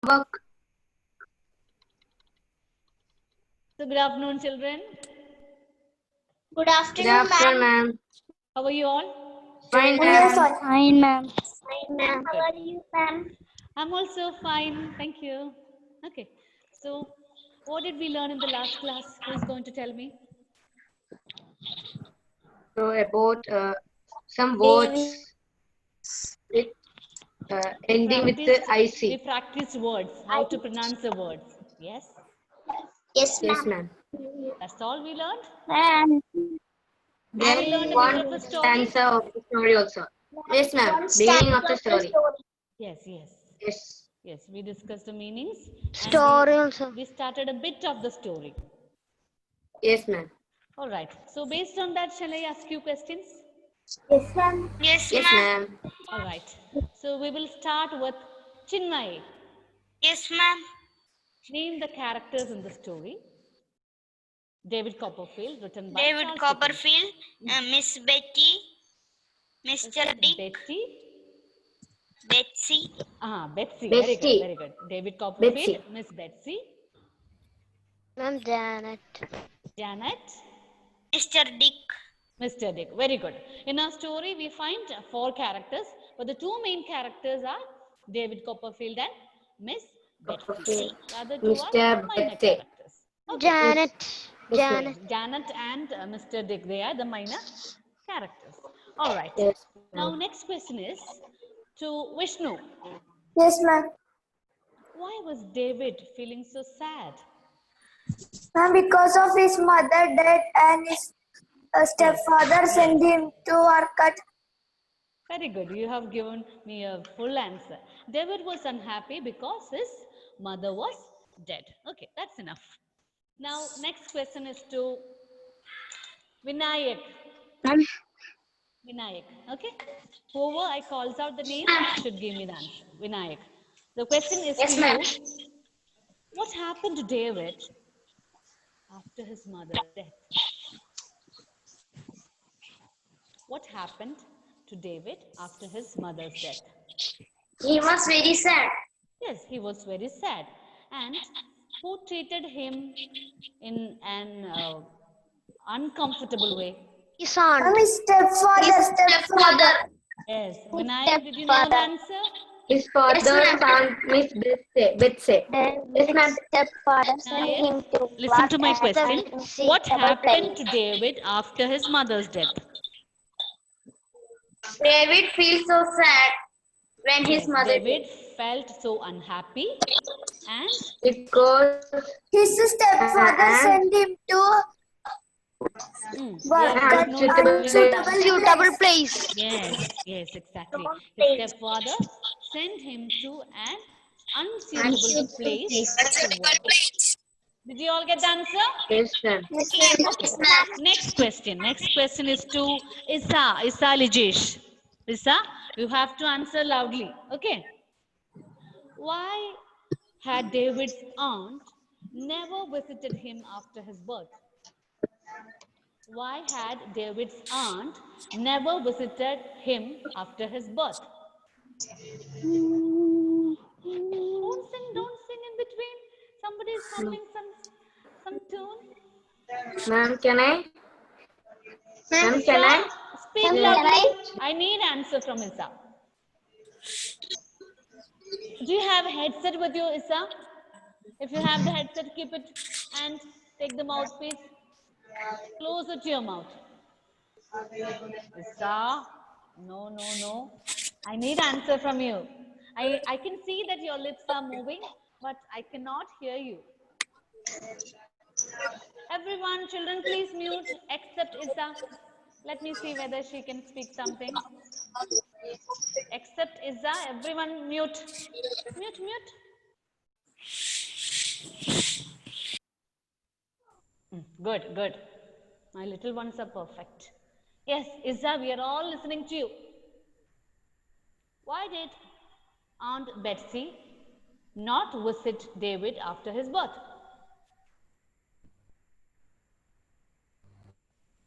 homework. So good afternoon, children. Good Good afternoon, afternoon, ma'am. ma'am. How are you all? Fine, Yes, ma'am. fine, ma'am. Fine, ma'am. How are you, ma'am? I'm also fine, thank you. Okay, so what did we learn in the last class? Who's going to tell me? So about some words with ending with the We IC. practiced words, how to pronounce the words. Yes, Yes, Yes, ma'am. ma'am. that's all we learned. Ma'am. Have we Then learned a bit one of the story? stanza of the story also. Yes, ma'am. One Beginning stanza of the story. Yes, yes. Yes. Yes, we discussed the meanings and Story also. we started a bit of the story. Yes, ma'am. All right, so based on that, shall I ask you questions? Yes, ma'am. Yes, Yes, ma'am. All right, so we will start with Chinmay. Yes, ma'am. Name the characters in the story. David Copperfield, written by David Charles Copperfield, Miss Betty, Dickens. Mr. Dick, Betty. Betsy, Betsy. Very good, Bestie. very good. David Copperfield, Betsy. Miss Betsy, Ma'am Janet, Janet, Mr. Dick. Mr. Dick. Very good. In our story, we find four characters, but the two main characters are David Copperfield and Miss Betsy. Copperfield. The other two are Mr. minor Betsy. characters. Okay. Janet, Yes, ma'am. Yes, Janet and Mr. Dick, they are the minor characters. All right. Yes, Now, ma'am. next question is to Vishnu. Yes, ma'am. Why was David feeling so sad? Ma'am, because of his mother dead and his stepfather sent him to Arcot. Very good. You have given me a full answer. David was unhappy because his mother was dead. Okay, that's enough. Now, next question is to Vinayak. Ma'am. Vinayak. Okay. Whoever I calls out the name should give me the answer. Vinayak. The question is to Yes, ma'am. you. What happened to David after his mother's death? What happened to David after his mother's death? He was very sad. Yes, he was very sad. And who treated him in an uncomfortable way? His aunt. Ma'am, his stepfather. Yes, Vinayak, did you know the answer? His father's aunt, Miss Betsy. Yes, ma'am. Stepfather sent Vinayak, him to listen to my work as question. a What double happened to place. David after his mother's death? David feels so sad when his Yes, mother David felt so unhappy and Because his stepfather and sent him to work yes, at Vishnu is giving the unsuitable place. yes, yes, exactly. His stepfather sent him to an unsuitable place to work. Did you all get the answer? yes, ma'am. Okay. Next question. Next question is to Isa Lijesh. Isa, you have to answer loudly. Okay. Why had David's aunt never visited him after his birth? Why had David's aunt never visited him after his birth? Don't sing in between. Somebody is humming some tune. Ma'am, can I? Ma'am, can Isa, I? speak loudly. I need answer from Isa. Do you have a headset with you, Isa? If you have the headset, keep it and take the mouthpiece closer to your mouth. Isa, no. I need answer from you. I can see that your lips are moving, but I cannot hear you. Everyone, children, please mute except Isa. Let me see whether she can speak something. Except Isa, everyone mute. Mute. Good. My little ones are perfect. Yes, Isa, we are all listening to you. Why did Aunt Betsy not visit David after his birth?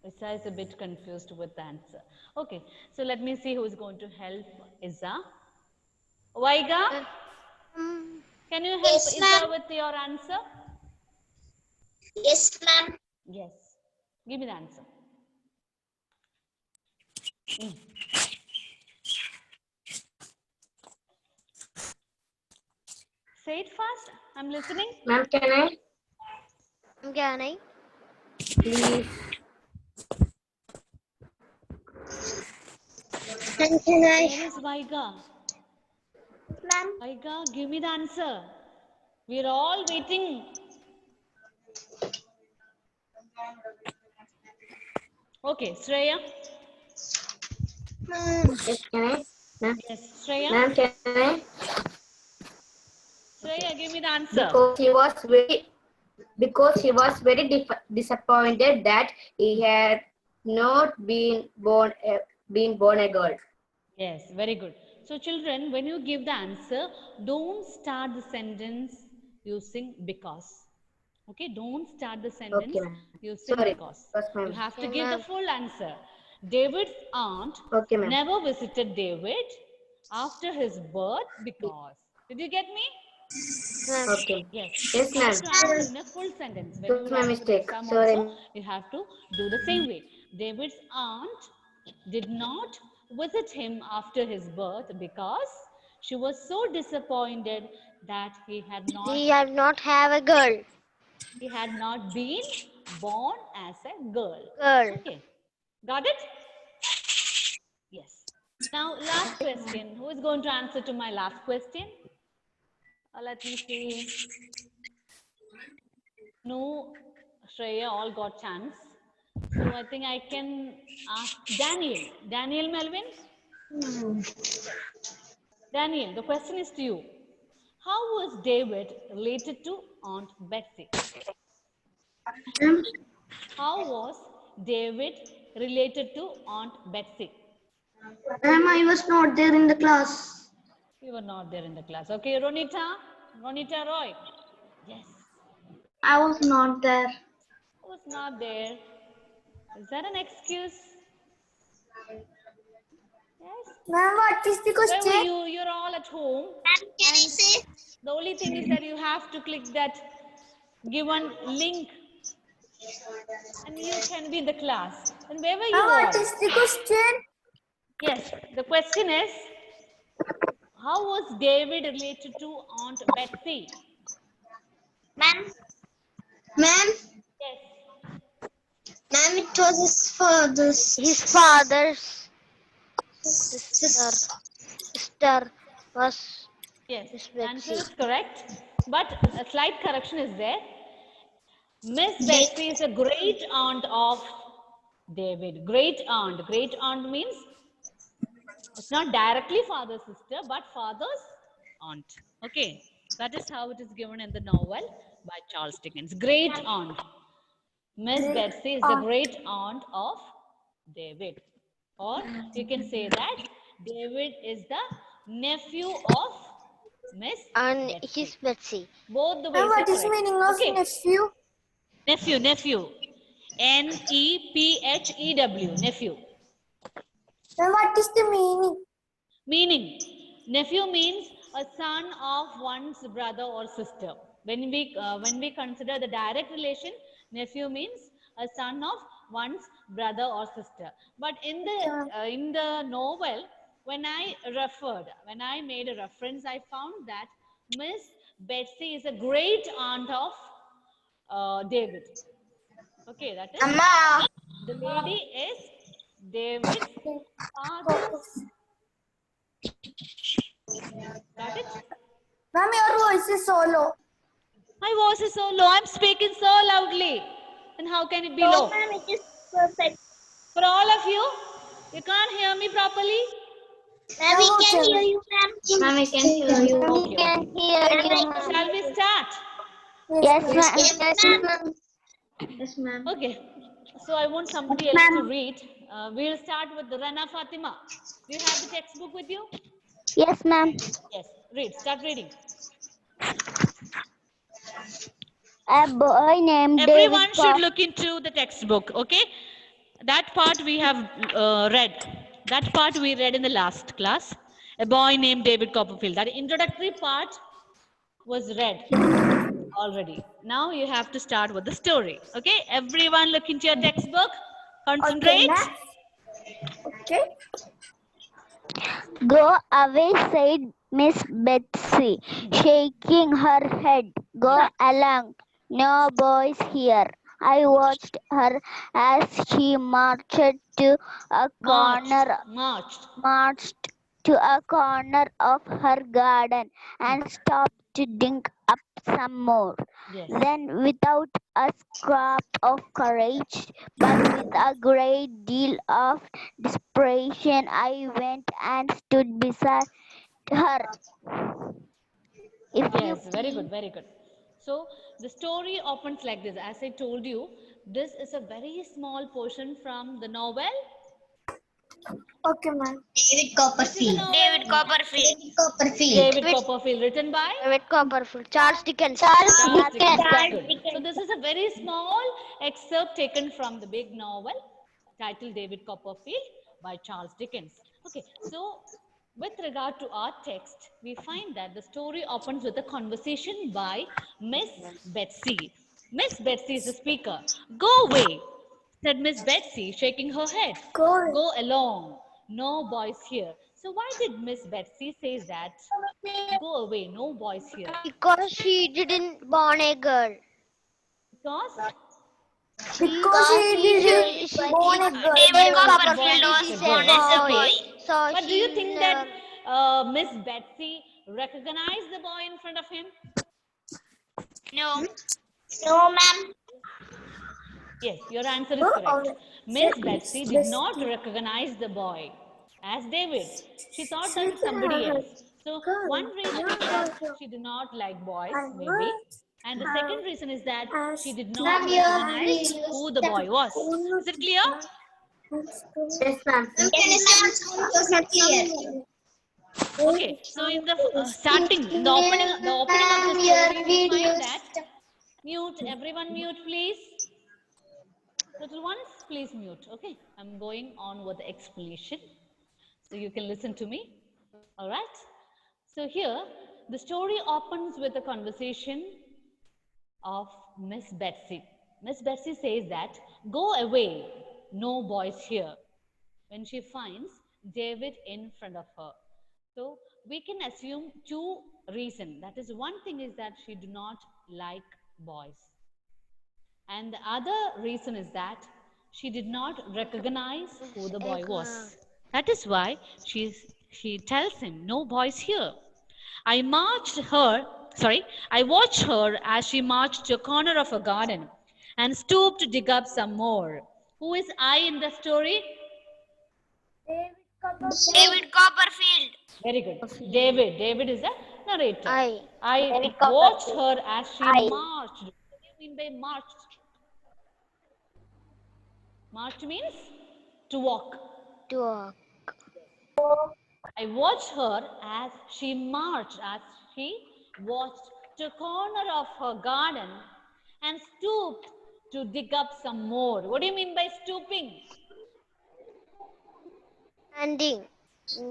Isa is a bit confused with the answer. Okay, so let me see who is going to help Isa. Vaiga? Can you help Yes, Isa ma'am. with your answer? Yes, ma'am. Yes. Give me the answer. Say it fast. I'm listening. Ma'am, can I? Can I? Please. Can Where I? is Vaiga? Ma'am. Vaiga, give me the answer. We're all waiting. Okay, Shreya. Yes, can I? Ma'am, Yes, Shreya. ma'am, can I? Shreya, give me the answer. Because he was very disappointed that he had not been born a girl. Yes, very good. So children, when you give the answer, don't start the sentence using because. Okay, don't start the sentence Okay, ma'am. using Sorry. because. Yes, You ma'am. have to Okay, give the ma'am. full answer. David's aunt Okay, ma'am. never visited David after his birth because. Did you get me? Ma'am. Okay. Yes. Yes, You have ma'am. to answer in a full sentence. It When you was my write for the mistake. exam Sorry. also, you have to do the same way. David's aunt did not visit him after his birth because she was so disappointed that he had He have not have a girl. been born as a girl. Girl. Okay. Got it? Yes. Now, last question. Who is going to answer to my last question? Let me see. No, Shreya all got chance. So I think I can ask Daniel. Daniel Melvin? Daniel, the question is to you. How was David related to Aunt Betsy? How was David related to Aunt Betsy? Ma'am, I was not there in the class. You were not there in the class. Okay, Ronita? Ronita Roy? Yes. I was not there. Was not there. Is that an excuse? Yes. Ma'am, what is the Where were question? you? You're all at home. Ma'am, can I And say? the only thing is that you have to click that given link and you can be in the class. And where were you Ma'am, what all? is the question? Yes, the question is, how was David related to Aunt Betsy? Ma'am. Ma'am. Yes. Ma'am, it was his father's. His father's sister was Yes, Miss answer Betsy. is correct. But a slight correction is there. Miss Betsy is a great aunt of David. Great aunt. Great aunt means it's not directly father's sister, but father's aunt. Okay, that is how it is given in the novel by Charles Dickens. Great aunt. Miss Betsy is the great aunt of David. Or you can say that David is the nephew of Miss And Betsy. his Betsy. Both the Ma'am, ways are what is the correct. meaning of Okay, nephew? nephew. Nephew. Nephew. Ma'am, what is the meaning? Meaning, nephew means a son of one's brother or sister. When we consider the direct relation, nephew means a son of one's brother or sister. But in the novel, when I made a reference, I found that Miss Betsy is a great aunt of David. Okay, that is Amma. the lady is David's father's. Got it? Ma'am, your voice is so low. My voice is so low. I'm speaking so loudly. And how can it be low? Ma'am, it is perfect. For all of you, you can't hear me properly? Ma'am, we can hear you, ma'am. Ma'am, I can hear you. We can hear you. Shall we start? Yes, ma'am. Yes, ma'am. Yes, ma'am. Okay. So I want somebody else to read. We'll start with the Rana Fatima. Do you have the textbook with you? Yes, ma'am. Yes. Read. Start reading. A boy named Everyone David should look into the textbook. Okay. That part we have read. That part we read in the last class. A boy named David Copperfield. That introductory part was read already. Now you have to start with the story. Okay, everyone look into your textbook. Okay, Concentrate. ma'am. Okay. Go away, said Miss Betsy, shaking her head. Go along. No boys here. I watched her as she marched to a corner marched to a corner of her garden and stopped to drink up some more. Yes. Then, without a scrap of courage, but with a great deal of desperation, I went and stood beside her. If you Yes, very good, very good. So the story opens like this. As I told you, this is a very small portion from the novel. Okay, ma'am. David Which is the novel? David Copperfield. David Copperfield, written by David Copperfield. Charles Dickens. Charles Dickens. That's good. So this is a very small excerpt taken from the big novel titled David Copperfield by Charles Dickens. Okay, so with regard to our text, we find that the story opens with a conversation by Miss Betsy. Miss Betsy is the speaker. Go away, said Miss Betsy, shaking her head. Go. Go along. No boys here. So why did Miss Betsy say that? Go away, no boys here. Because she didn't born a girl. Because Because he didn't born a girl. David Copperfield Copperfield was was born born as as a a boy. boy. So But do you he think never... that Miss Betsy recognized the boy in front of him? No. No, ma'am. Yes, your answer is correct. Miss Betsy did not recognize the boy as David. She thought that was somebody else. So one reason is that she did not like boys, maybe. And the second reason is that she did not recognize who the boy was. Is it clear? Yes, ma'am. was not clear. Okay, so in the starting, in the opening of the story, we find that mute, everyone mute, please. Little ones, please mute. Okay, I'm going on with the explanation, so you can listen to me. All right. So here, the story opens with a conversation of Miss Betsy. Miss Betsy says that, go away, no boys here, when she finds David in front of her. So we can assume two reasons. That is, one thing is that she do not like boys. And the other reason is that she did not recognize who the boy was. That is why she tells him, no boys here. I watched her as she marched to a corner of a garden and stooped to dig up some more. Who is I in the story? David Copperfield. Very good. David. David is the narrator. I. I watched her as she marched. What do you mean by marched? March means to walk. To walk. I watched her as she marched, to a corner of her garden and stooped to dig up some more. What do you mean by stooping? Standing.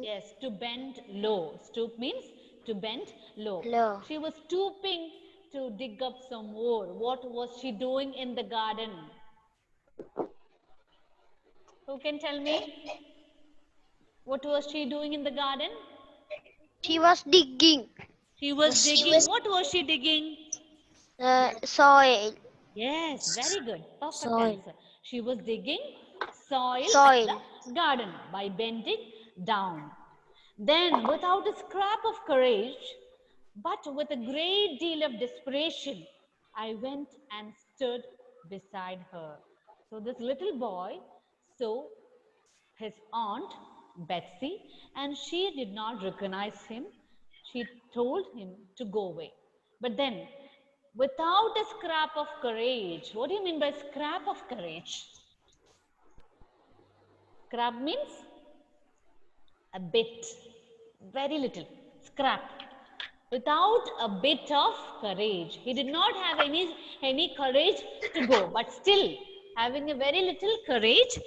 Yes, to bend low. Stoop means to bend low. Low. She was stooping to dig up some more. What was she doing in the garden? Who can tell me? What was she doing in the garden? She was digging. She was digging. What was she digging? Soil. Yes, very good. Perfect Soil. answer. She was digging soil Soil. in the garden by bending down. Then, without a scrap of courage, but with a great deal of desperation, I went and stood beside her. So this little boy saw his aunt Betsy, and she did not recognize him. She told him to go away. But then, without a scrap of courage, what do you mean by scrap of courage? Scrap means a bit, very little, scrap. Without a bit of courage. He did not have any courage to go, but still having a very little courage,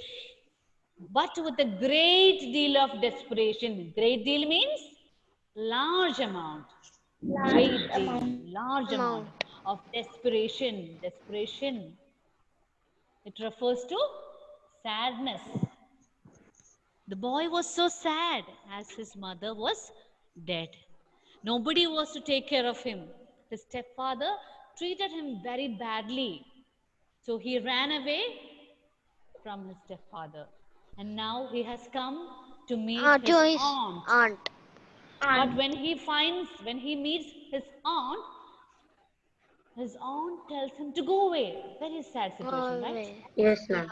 but with a great deal of desperation. Great deal means large amount. great deal, large amount of desperation. Desperation. It refers to sadness. The boy was so sad as his mother was dead. Nobody was to take care of him. His stepfather treated him very badly. So he ran away from his stepfather. And now he has come to meet his to his aunt. aunt. But when he meets his aunt tells him to go away. Very sad situation, right? Yes, ma'am.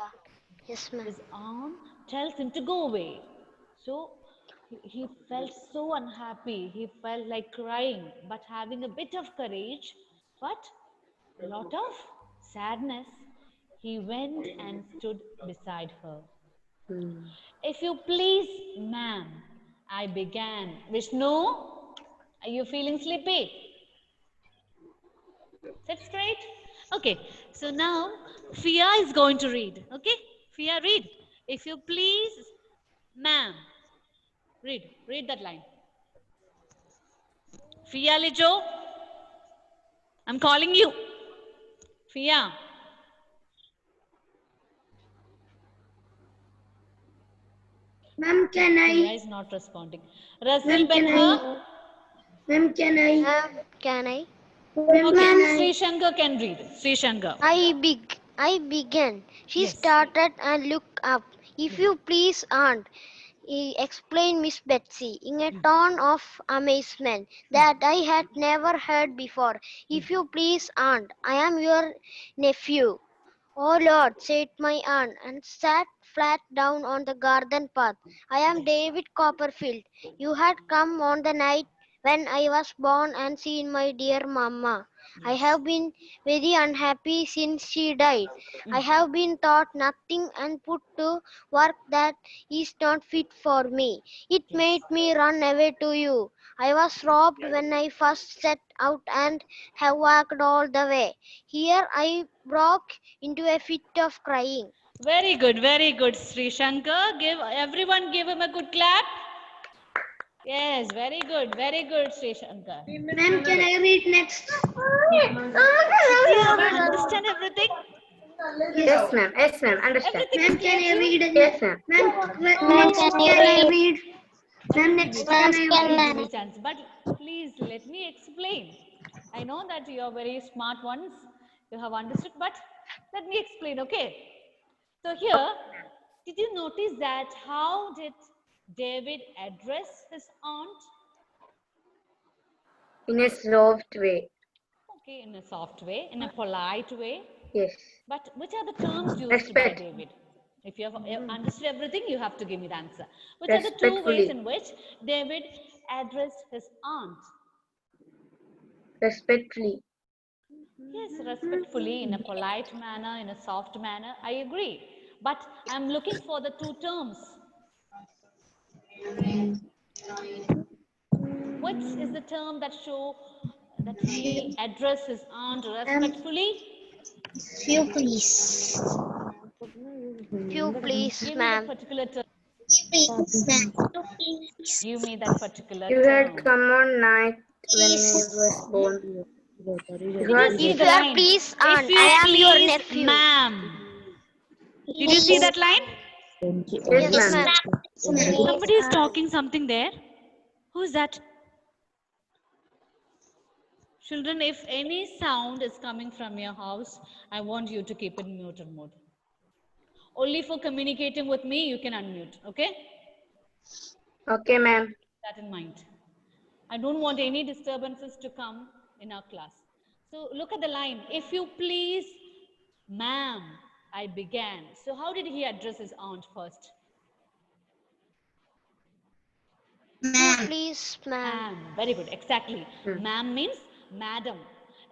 Yes, ma'am. His aunt tells him to go away. So he felt so unhappy. He felt like crying, but having a bit of courage, but a lot of sadness, he went and stood beside her. If you please, ma'am, I began. Vishnu, are you feeling sleepy? Sit straight. Okay, so now Fia is going to read. Okay, Fia, read. If you please, ma'am. Read that line. Fia Lijo, I'm calling you. Fia. Ma'am, can Fia I? is not responding. Rasil Ma'am, can Benha. Ma'am, can I? Ma'am, can I? Ma'am, Okay, can I? Sri Shankar can read. Sri Shankar. I began. She Yes. started and looked up. If Yes. you please, aunt, explained Miss Betsy in a tone of amazement that I had never heard before. If you please, aunt, I am your nephew. Oh Lord, said my aunt, and sat flat down on the garden path. I am David Copperfield. You had come on the night when I was born and seen my dear mamma. I have been very unhappy since she died. I have been taught nothing and put to work that is not fit for me. It made me run away to you. I was robbed when I first set out and have walked all the way. Here I broke into a fit of crying. Very good, Sri Shankar. Everyone give him a good clap. Yes, very good, Sri Shankar. Ma'am, can I read next? Yeah, understand everything? Yes, ma'am. Yes, ma'am. Understand. Everything Ma'am, is clear can I to you? read? Yes, ma'am. Ma'am, Ma'am, next can you can I read? read? Ma'am, next can I I will read? give you a chance. But please let me explain. I know that you are very smart ones. You have understood, but let me explain, okay? So here, did you notice that how did David address his aunt? In a soft way. Okay, in a soft way, in a polite way. Yes. But which are the terms used by Respect. David? If you have understood everything, you have to give me the answer. Which are the two ways Respectfully. in which David addressed his aunt? Respectfully. Yes, respectfully, in a polite manner, in a soft manner. I agree. But I'm looking for the two terms. Which is the term that show that he addressed his aunt respectfully? You please. If you please, Give me that ma'am. particular term. Please, ma'am. Give me that particular You had term. come on night when I was born. You had See If the you are line. please, If aunt, you I am your please, nephew. ma'am. Did you see that line? Yes, Yes, ma'am. ma'am. Somebody is talking something there. Who is that? Children, if any sound is coming from your house, I want you to keep it in muted mode. Only for communicating with me, you can unmute, okay? Okay, ma'am. Keep that in mind. I don't want any disturbances to come in our class. So look at the line. If you please, ma'am, I began. So how did he address his aunt first? If you please, ma'am. Ma'am. Very good. Exactly. Ma'am means madam.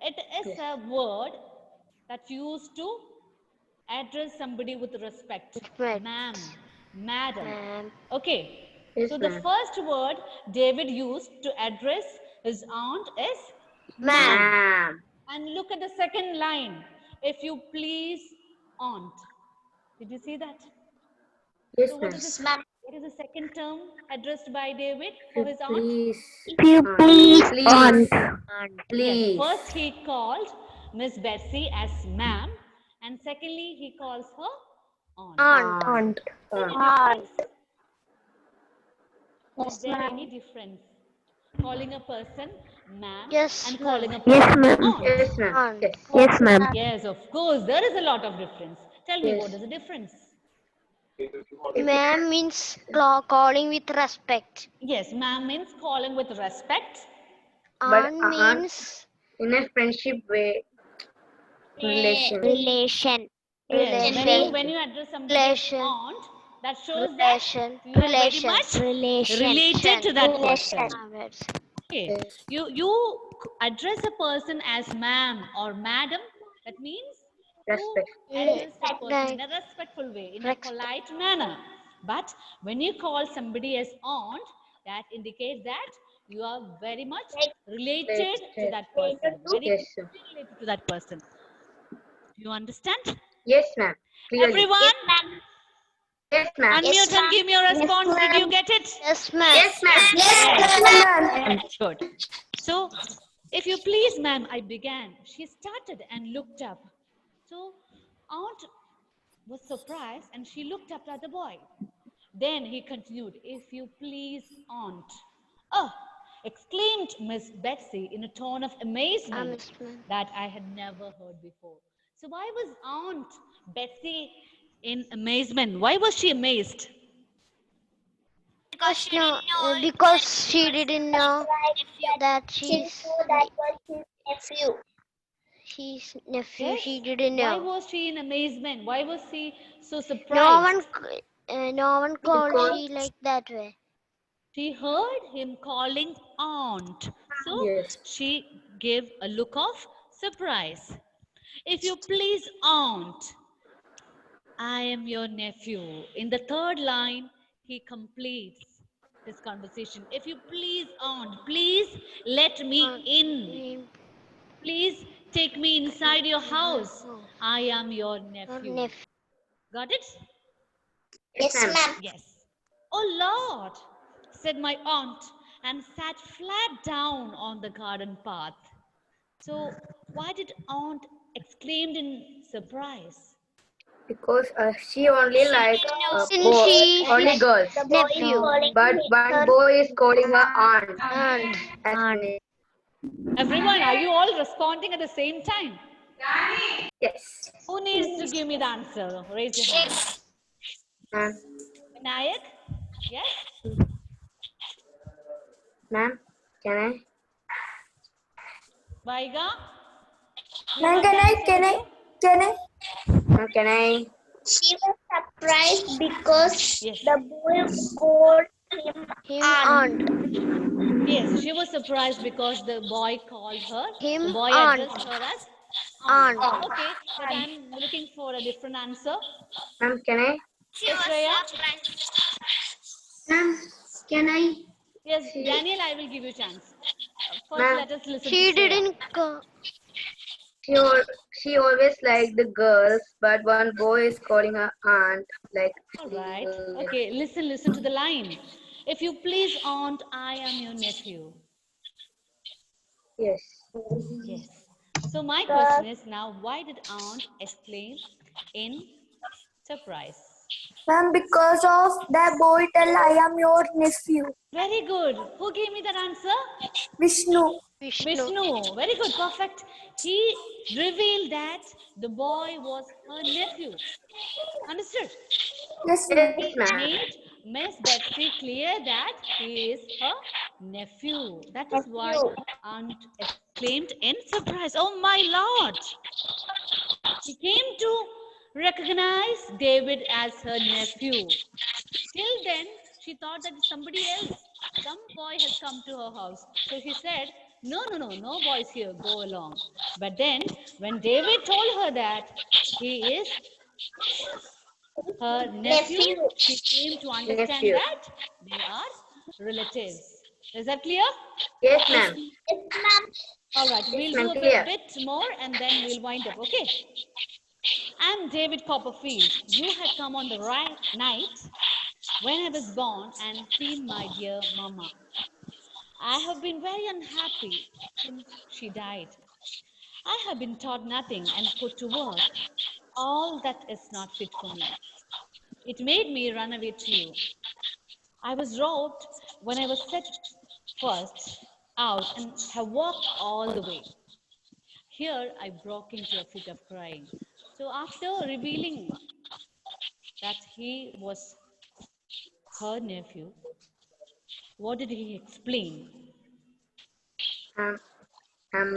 It is a word that's used to address somebody with respect. Respect. Ma'am. Madam. Ma'am. Okay. Yes, So the ma'am. first word David used to address his aunt is Ma'am. Ma'am. and look at the second line. If you please, aunt. Did you see that? Yes, So what ma'am. is this? What is the second term addressed by David for his aunt? Please. You please, Please. Yes. Please. First he called Miss Betsy as ma'am, and secondly he calls her aunt. Aunt. Aunt. Is there any difference? Calling a person ma'am Yes, and ma'am. calling a Yes, person ma'am. aunt? Yes, ma'am. Aunt. Yes. Yes, ma'am. Yes, of course, there is a lot of difference. Tell me, Yes. what is the difference? Ma'am means calling with respect. Yes, ma'am means calling with respect. But Aunt aunt means in a friendship way. Relation. Relation. Yes, relation. when you address somebody as Relation. aunt, that shows Relation. that you are very Relation. much Relation. related to that person. Words. Okay, Yes. you address a person as ma'am or madam. That means you Respect. address a person in a Like respectful way, in a respect. polite manner. But when you call somebody as aunt, that indicates that you are very much related to that person. Very Yes, sir. related to that person. You understand? Yes, ma'am. Clearly. Everyone, Yes, ma'am. unmute and give me your response. Did you get it? Yes, ma'am. Yes, ma'am. Ma'am. Good. So, if you please, ma'am, I began. She started and looked up. So, aunt was surprised and she looked up at the boy. Then he continued, if you please, aunt. Oh, exclaimed Miss Betsy in a tone of amazement that I had never heard before. So, why was Aunt Betsy in amazement? Why was she amazed? Because she didn't know that she's nephew. Yes. She didn't Why know. was she in amazement? Why was she so surprised? No one called Because- she like that way. She heard him calling aunt. So Yes. she gave a look of surprise. If you please, aunt, I am your nephew. In the third line, he completes his conversation. If you please, aunt, please let me in. Please take me inside your house. I am your nephew. Nephew. Got it? Yes, ma'am. Yes. Oh Lord, said my aunt and sat flat down on the garden path. So why did aunt exclaimed in surprise? Because she only like Since she only girls. nephew. But one boy is calling her aunt. Aunt. As name. Everyone, are you all responding at the same time? Yes. Who needs to give me the answer? Raise your hand. Ma'am. Vinayak? Yes? Ma'am, can I? Vaiga? Ma'am, can I? Ma'am, can I? She was surprised because Yes. the boy called Him aunt. Yes, she was surprised because the boy called her. Him The boy aunt. addressed her as Aunt. Okay, but I'm looking for a different answer. Ma'am, can I? Yes, Shreya? Ma'am, can I? Yes, Daniel, I will give you a chance. First, Ma'am. let us listen She to Shreya. didn't go. She always liked the girls, but one boy is calling her aunt. Like. All right. Okay, listen to the line. If you please, aunt, I am your nephew. Yes. Yes. So my question is now, why did aunt exclaim in surprise? Ma'am, because of that boy tell I am your nephew. Very good. Who gave me that answer? Vishnu. Vishnu. Very good. Perfect. He revealed that the boy was her nephew. Understood? Yes, ma'am. Yes, ma'am. Made Miss Betsy clear that he is her nephew. That is why aunt exclaimed in surprise, oh my lord. She came to recognize David as her nephew. Till then, she thought that somebody else, some boy has come to her house. So she said, no boys here, go along. But then, when David told her that he is her nephew, she came to understand Nephew. that they are relatives. Is that clear? Yes, ma'am. Yes, ma'am. All right, we'll do a clear. bit more and then we'll wind up, okay? I'm David Copperfield. You had come on the right night when I was born and seen my dear mama. I have been very unhappy since she died. I have been taught nothing and put to work all that is not fit for me. It made me run away to you. I was robbed when I was set first out and have walked all the way. Here I broke into a fit of crying. So after revealing that he was her nephew, what did he explain? I'm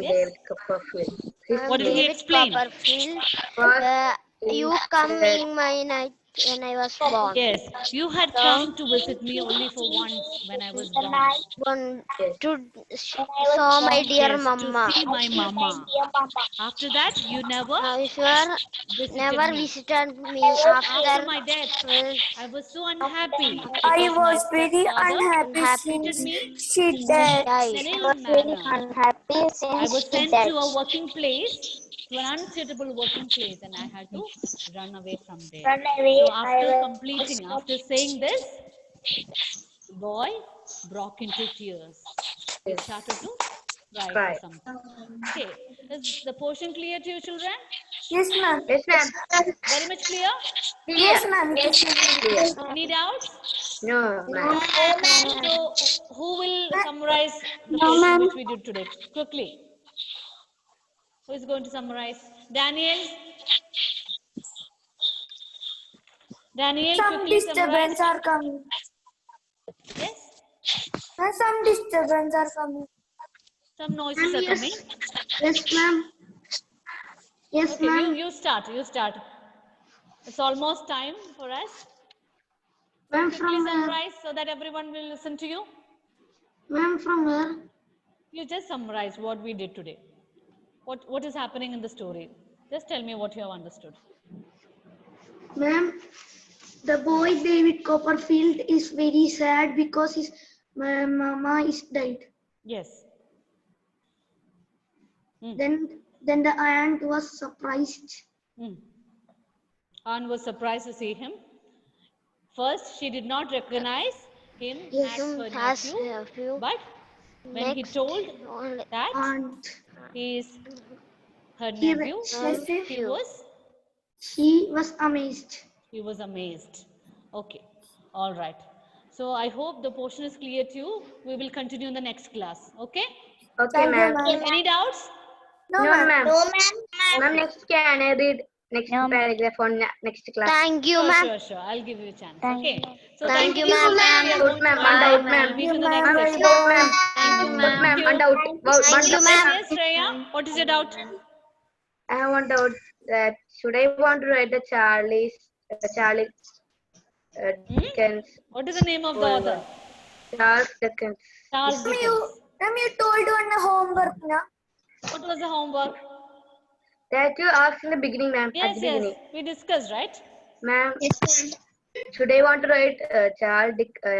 Yes? David Copperfield. What did he David explain? Copperfield. First, You come in my night when I was born. Yes, you had come to visit me only for once when I was born. Born yes. to saw my dear Yes, mama. to see my mama. After that, you never Sure, visited never me. visited me After after my death, I was so unhappy I because my was very stepfather unhappy treated since me she died. in an ill manner. unhappy I since was she sent died. to a working place, to an unsuitable working place, and I had to run away from there. Run away, So I after was completing, after saying this, the boy broke into tears. He started to cry for Cry. something. Okay, is the portion clear to you, children? Yes, ma'am. Yes, ma'am. Very much clear? Yes, ma'am. Clear. Any doubts? No, ma'am. So, who will summarize the No, portion ma'am. which we did today? Quickly. Who is going to summarize? Daniel? Daniel, Some quickly summarize. disturbance are coming. Yes? Some disturbance are coming. Some noises are coming. Yes, ma'am. Yes, Okay, ma'am. you start. You start. It's almost time for us. Ma'am, Quickly from where? summarize so that everyone will listen to you. Ma'am, from where? You just summarize what we did today. What is happening in the story? Just tell me what you have understood. Ma'am, the boy David Copperfield is very sad because his mama is died. Yes. Then the aunt was surprised. Anne was surprised to see him. First, she did not recognize him Yes. as her Has nephew, nephew. but when he Next, told only that Aunt. he is her He nephew, was, he she was amazed. was amazed. Okay, all right. So I hope the portion is clear to you. We will continue in the next class. Okay? Okay, ma'am. Any doubts? No, No, ma'am. ma'am. No, ma'am. Ma'am, next can I read next No, ma'am. paragraph on next class? thank you, Sure, ma'am. sure, sure. I'll give you a chance. Thank Okay. So Thank you, children, ma'am. we are Good, going to ma'am. wind One up. doubt, We'll ma'am. meet in the Ma'am, next very session. Good, ma'am. Thank you, Good, ma'am. ma'am. One doubt. Thank you, ma'am. Yes, Shreya. What is your doubt? I have one doubt that should I want to write the Charlie Dickens What is the name of the author? Charles Dickens. Charles Ma'am, Dickens. you told on the homework, na? What was the homework? That you asked in the beginning, ma'am. At Yes, the yes. beginning, We discussed, right? ma'am. Should I want to write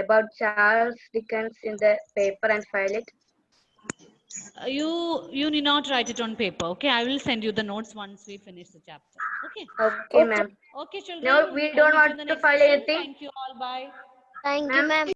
about Charles Dickens in the paper and file it? You need not write it on paper. Okay, I will send you the notes once we finish the chapter. Okay. Okay, ma'am. Okay, children. No, we I'll don't meet you in want the to next file session. anything. Thank you all. Bye. Thank you, Ma'am. ma'am.